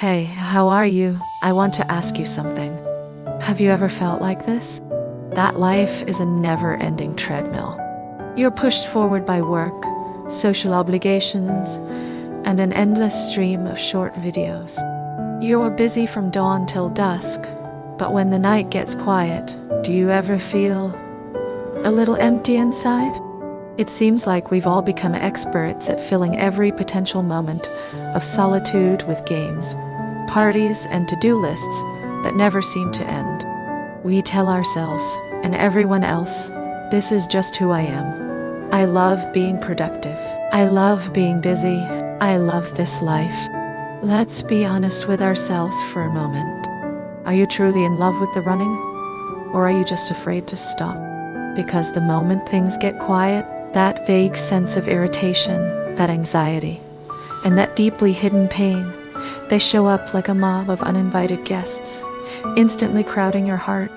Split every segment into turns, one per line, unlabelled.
Hey, how are you? I want to ask you something. Have you ever felt like this? That life is a never-ending treadmill. You're pushed forward by work, social obligations, and an endless stream of short videos. You're busy from dawn till dusk, but when the night gets quiet, do you ever feel a little empty inside? It seems like we've all become experts at filling every potential moment of solitude with games, parties, and to-do lists that never seem to end. We tell ourselves, and everyone else, this is just who I am. I love being productive. I love being busy. I love this life. Let's be honest with ourselves for a moment. Are you truly in love with the running? Or are you just afraid to stop? Because the moment things get quiet, that vague sense of irritation, that anxiety, and that deeply hidden pain, they show up like a mob of uninvited guests, instantly crowding your heart.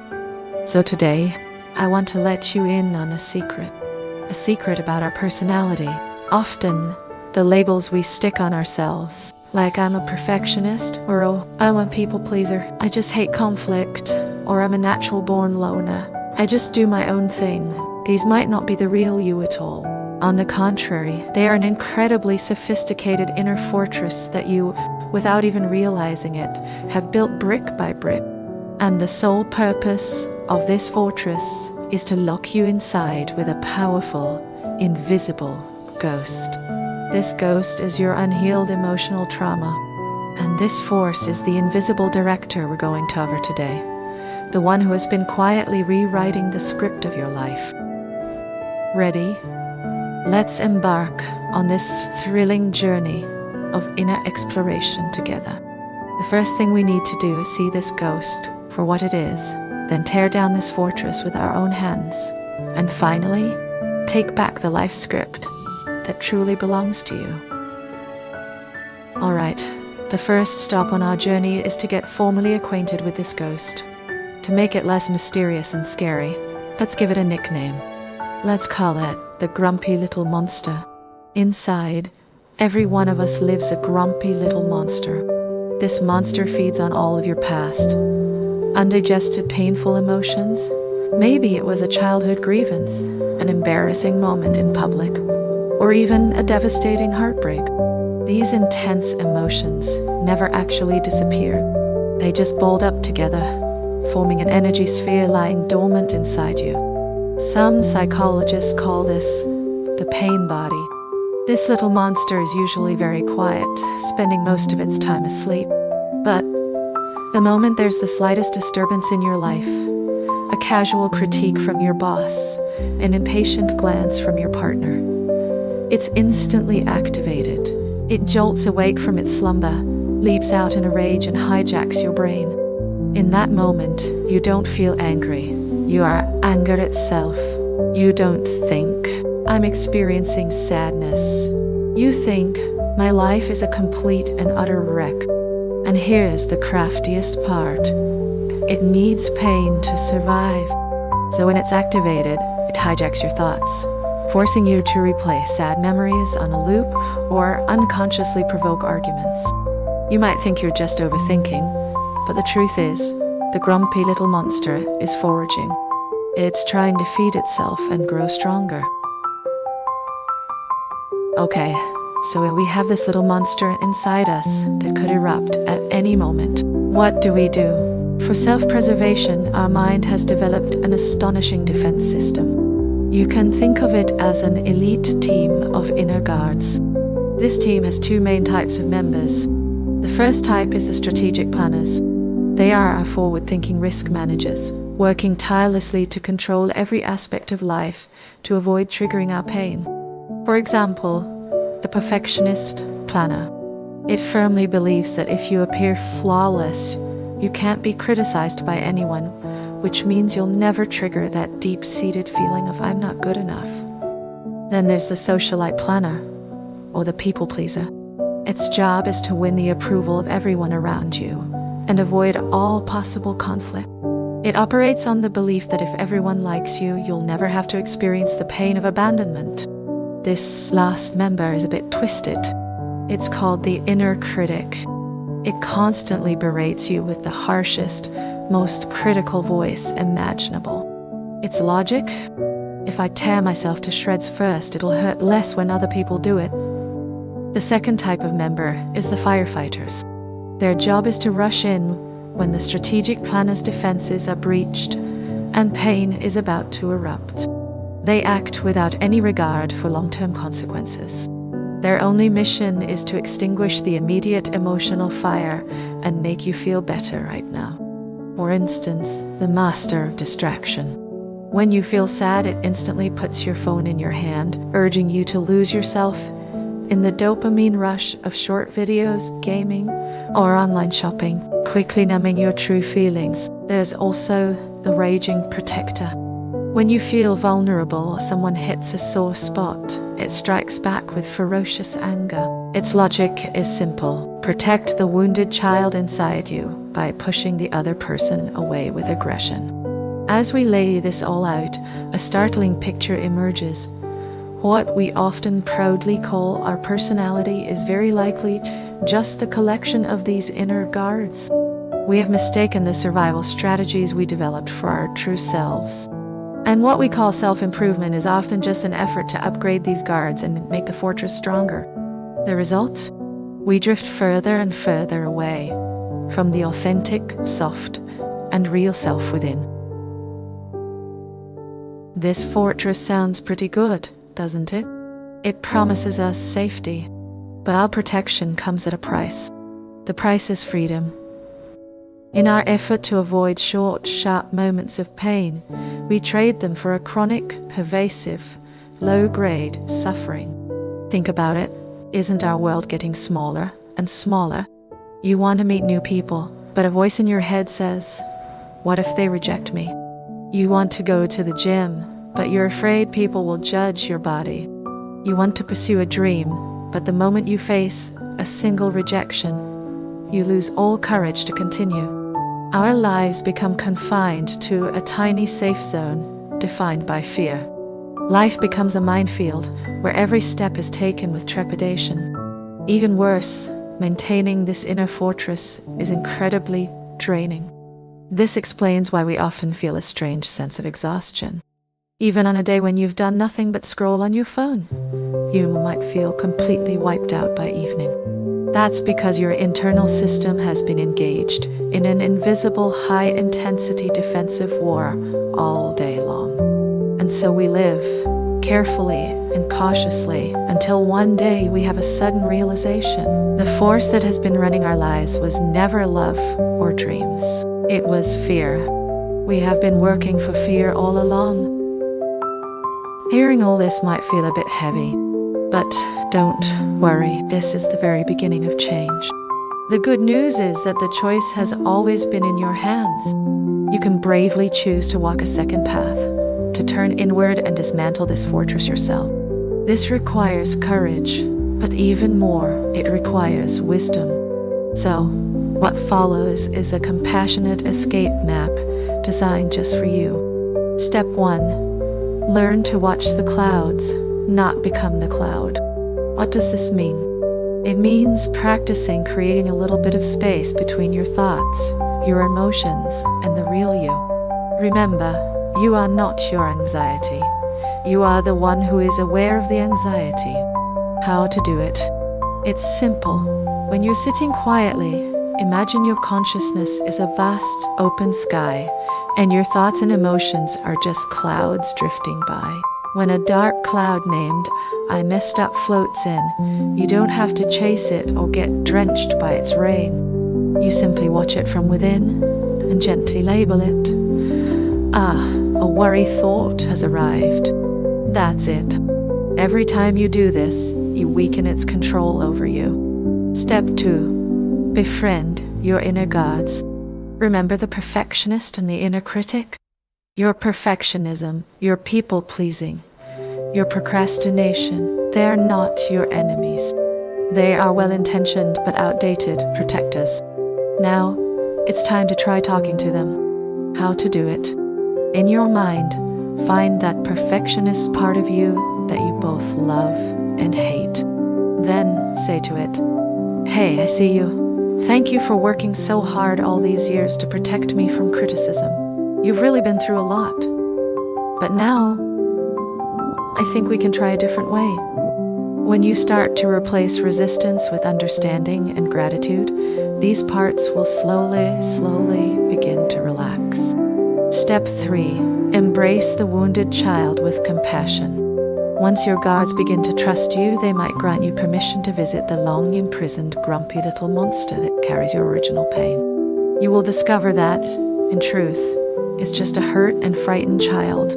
So today, I want to let you in on a secret about our personality. Often, the labels we stick on ourselves, like I'm a perfectionist, or oh, I'm a people pleaser, I just hate conflict, or I'm a natural born loner, I just do my own thing. These might not be the real you at all. On the contrary, they are an incredibly sophisticated inner fortress that you, without even realizing it, have built brick by brick. And the sole purpose of this fortress is to lock you inside with a powerful, invisible ghost. This ghost is your unhealed emotional trauma. And this force is the invisible director we're going to cover today. The one who has been quietly rewriting the script of your life. Ready? Let's embark on this thrilling journey of inner exploration together. The first thing we need to do is see this ghost for what it is, then tear down this fortress with our own hands, and finally, take back the life script that truly belongs to you. Alright, the first stop on our journey is to get formally acquainted with this ghost. To make it less mysterious and scary, let's give it a nickname. Let's call it the grumpy little monster. Inside, every one of us lives a grumpy little monster. This monster feeds on all of your past, undigested painful emotions. Maybe it was a childhood grievance, an embarrassing moment in public, or even a devastating heartbreak. These intense emotions never actually disappear. They just balled up together, forming an energy sphere lying dormant inside you. Some psychologists call this the pain body. This little monster is usually very quiet, spending most of its time asleep. But the moment there's the slightest disturbance in your life, a casual critique from your boss, an impatient glance from your partner, it's instantly activated. It jolts awake from its slumber, leaps out in a rage and hijacks your brain. In that moment, you don't feel angry. You are anger itself. You don't think, I'm experiencing sadness. You think, my life is a complete and utter wreck. And here's the craftiest part. It needs pain to survive. So when it's activated, it hijacks your thoughts, forcing you to replay sad memories on a loop or unconsciously provoke arguments. You might think you're just overthinking, but the truth is, the grumpy little monster is foraging. It's trying to feed itself and grow stronger. Okay, so we have this little monster inside us that could erupt at any moment. What do? For self-preservation, our mind has developed an astonishing defense system. You can think of it as an elite team of inner guards. This team has two main types of members. The first type is the strategic planners. They are our forward-thinking risk managers, working tirelessly to control every aspect of life to avoid triggering our pain. For example, the perfectionist planner. It firmly believes that if you appear flawless, you can't be criticized by anyone, which means you'll never trigger that deep-seated feeling of I'm not good enough. Then there's the socialite planner, or the people pleaser. Its job is to win the approval of everyone around you and avoid all possible conflict. It operates on the belief that if everyone likes you, you'll never have to experience the pain of abandonment. This last member is a bit twisted. It's called the inner critic. It constantly berates you with the harshest, most critical voice imaginable. Its logic? If I tear myself to shreds first, it'll hurt less when other people do it. The second type of member is the firefighters. Their job is to rush in when the strategic planner's defenses are breached and pain is about to erupt. They act without any regard for long-term consequences. Their only mission is to extinguish the immediate emotional fire and make you feel better right now. For instance, the master of distraction. When you feel sad, it instantly puts your phone in your hand, urging you to lose yourself in the dopamine rush of short videos, gaming, or online shopping, quickly numbing your true feelings. There's also the raging protector. When you feel vulnerable or someone hits a sore spot, it strikes back with ferocious anger. Its logic is simple. Protect the wounded child inside you by pushing the other person away with aggression. As we lay this all out, a startling picture emerges. What we often proudly call our personality is very likely just the collection of these inner guards. We have mistaken the survival strategies we developed for our true selves. And what we call self-improvement is often just an effort to upgrade these guards and make the fortress stronger. The result? We drift further and further away from the authentic, soft, and real self within. This fortress sounds pretty good, doesn't it? It promises us safety, but our protection comes at a price. The price is freedom. In our effort to avoid short, sharp moments of pain, we trade them for a chronic, pervasive, low-grade suffering. Think about it. Isn't our world getting smaller and smaller? You want to meet new people, but a voice in your head says, "What if they reject me?" You want to go to the gym, but you're afraid people will judge your body. You want to pursue a dream, but the moment you face a single rejection, you lose all courage to continue. Our lives become confined to a tiny safe zone defined by fear. Life becomes a minefield where every step is taken with trepidation. Even worse, maintaining this inner fortress is incredibly draining. This explains why we often feel a strange sense of exhaustion. Even on a day when you've done nothing but scroll on your phone, you might feel completely wiped out by evening. That's because your internal system has been engaged in an invisible, high-intensity defensive war all day long. And so we live, carefully and cautiously, until one day we have a sudden realization. The force that has been running our lives was never love or dreams. It was fear. We have been working for fear all along. Hearing all this might feel a bit heavy, but don't worry, this is the very beginning of change. The good news is that the choice has always been in your hands. You can bravely choose to walk a second path, to turn inward and dismantle this fortress yourself. This requires courage, but even more, it requires wisdom. So, what follows is a compassionate escape map designed just for you. Step 1. Learn to watch the clouds, not become the cloud. What does this mean? It means practicing creating a little bit of space between your thoughts, your emotions, and the real you. Remember, you are not your anxiety. You are the one who is aware of the anxiety. How to do it? It's simple. When you're sitting quietly, imagine your consciousness is a vast, open sky, and your thoughts and emotions are just clouds drifting by. When a dark cloud named "I messed up" floats in, you don't have to chase it or get drenched by its rain. You simply watch it from within and gently label it. Ah, a worry thought has arrived. That's it. Every time you do this, you weaken its control over you. Step 2. Befriend your inner guards. Remember the perfectionist and the inner critic? Your perfectionism, your people-pleasing, your procrastination, they're not your enemies. They are well-intentioned but outdated protectors. Now, it's time to try talking to them. How to do it? In your mind, find that perfectionist part of you that you both love and hate. Then say to it, "Hey, I see you. Thank you for working so hard all these years to protect me from criticism. You've really been through a lot. But now, I think we can try a different way. When you start to replace resistance with understanding and gratitude, these parts will slowly begin to relax. Step 3. Embrace the wounded child with compassion. Once your guards begin to trust you, they might grant you permission to visit the long-imprisoned, grumpy little monster that carries your original pain. You will discover that, in truth, it's just a hurt and frightened child.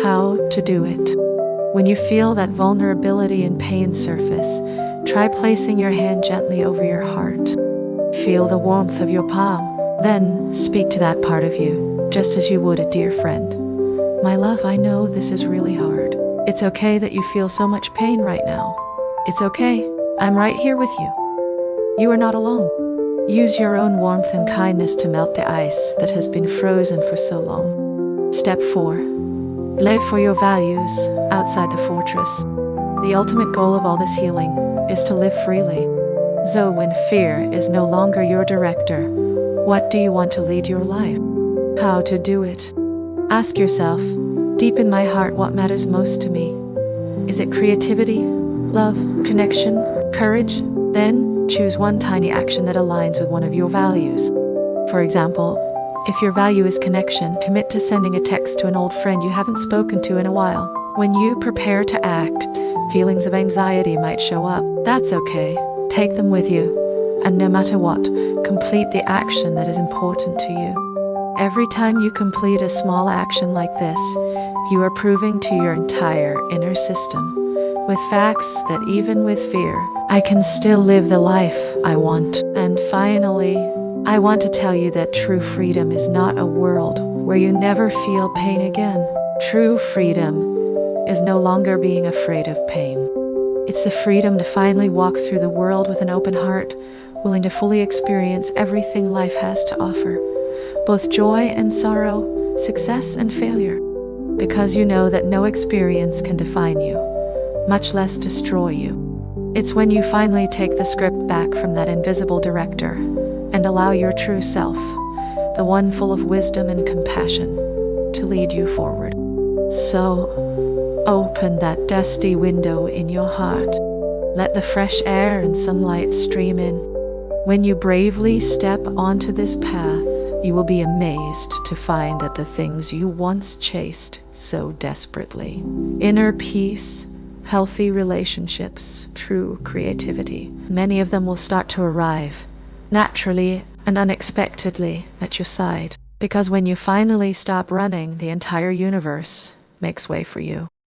How to do it? When you feel that vulnerability and pain surface, try placing your hand gently over your heart. Feel the warmth of your palm. Then speak to that part of you, just as you would a dear friend. My love, I know this is really hard. It's okay that you feel so much pain right now. It's okay. I'm right here with you. You are not alone. Use your own warmth and kindness to melt the ice that has been frozen for so long. Step 4. Live for your values outside the fortress. The ultimate goal of all this healing is to live freely. So when fear is no longer your director, what do you want to lead your life? How to do it? Ask yourself, deep in my heart, what matters most to me? Is it creativity, love, connection, courage? Then choose one tiny action that aligns with one of your values. For example, if your value is connection, commit to sending a text to an old friend you haven't spoken to in a while. When you prepare to act, feelings of anxiety might show up. That's okay. Take them with you. And no matter what, complete the action that is important to you. Every time you complete a small action like this, you are proving to your entire inner system, with facts, that even with fear, I can still live the life I want. And finally, I want to tell you that true freedom is not a world where you never feel pain again. True freedom is no longer being afraid of pain. It's the freedom to finally walk through the world with an open heart, willing to fully experience everything life has to offer, both joy and sorrow, success and failure, because you know that no experience can define you, much less destroy you. It's when you finally take the script back from that invisible director and allow your true self, the one full of wisdom and compassion, to lead you forward. So, open that dusty window in your heart. Let the fresh air and sunlight stream in. When you bravely step onto this path, you will be amazed to find that the things you once chased so desperately, inner peace, healthy relationships, true creativity, many of them will start to arrive naturally and unexpectedly at your side. Because when you finally stop running, the entire universe makes way for you.